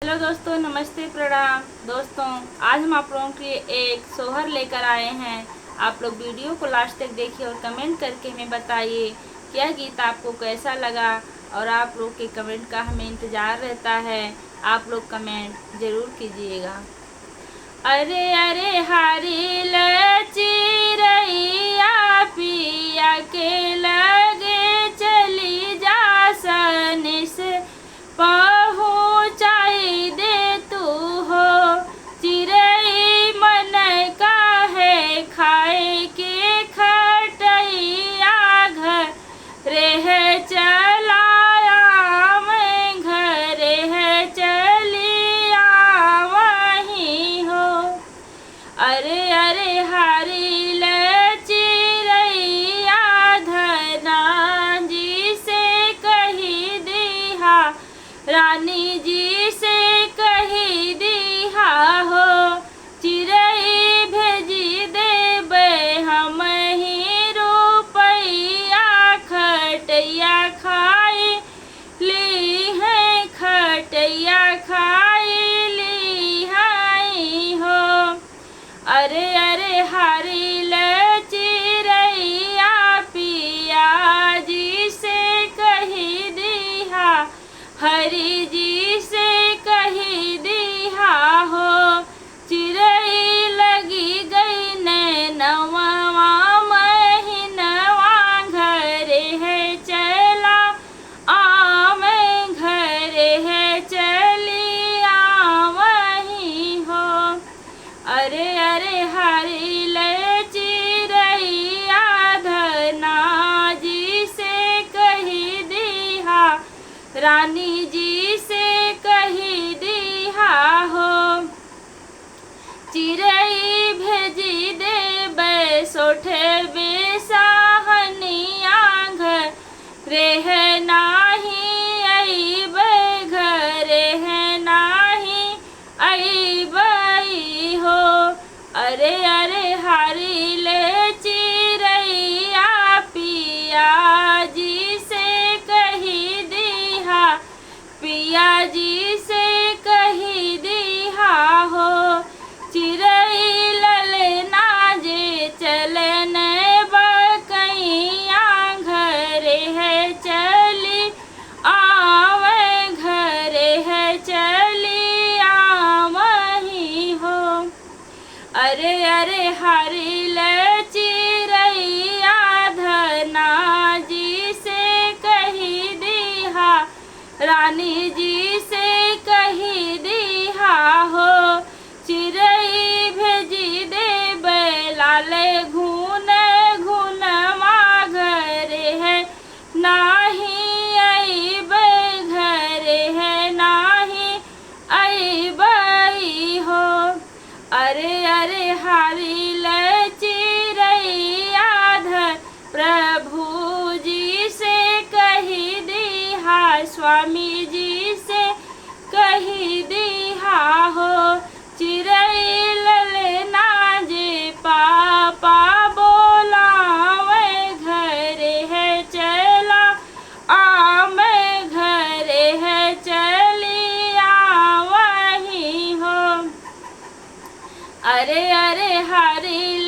Hello दोस्तों, नमस्ते, प्रणाम दोस्तों। आज हम आप लोगों के लिए एक सोहर लेकर आए हैं। आप लोग वीडियो को लास्ट तक देखिए और कमेंट करके हमें बताइए कि यह गीत आपको कैसा लगा। और आप लोग के कमेंट का हमें इंतज़ार रहता है। आप लोग कमेंट ज़रूर कीजिएगा। अरे अरे हारी चिरैया पिया के लगे चली जा सनिस पहुँचाई दे तू हो। चिरई मन का है खाए के खटैया घर है चलाया मैं घर है चलिया वहीं हो। अरे अरे हारी चिरैया धना जी से कही दिहा रानी जी से कही दिहा हो। चिरई भेजी देबे हम ही रुपैया खटैया खाई ली है खटैया खाई ली है हो। अरे अरे हारी चिरैया पिया जी से कही दिहा हरी जी से कही दिहा हो। चिरई लगी गई नैनवा महीनवा घर है चला मैं घर है चलिया वहीं हो। अरे अरे हारी चिरैया धना जी से कही दिहा रानी जी से कही दिहा हो। चिरई भेजी देबे सोठे बेसाहनिया घर है नाही अइबे घर है नाही अइबई हो। अरे अरे हारी चिरैया पिया जी से कही दिहा पिया जी से कही दिहा हो। चिरई ललना जे चलन बकैया घर है चली आवे घर है चली आवहीं हो। अरे अरे हारी चिरैया धना जी से कही दिहा रानी जी से कही दिहा हो। चिरई भेजी देबे लाले घून घूनमा घर है नाही अइबे घर है नाही अइबई हो। अरे अरे हारी चिरैया धर प्रभु जी से कही दिहा स्वामी जी से कही दिहा हो। चिरई ललना जे पापा बोलावे घर है चला मैं घर है चलिया वहीं हो। अरे अरे हारी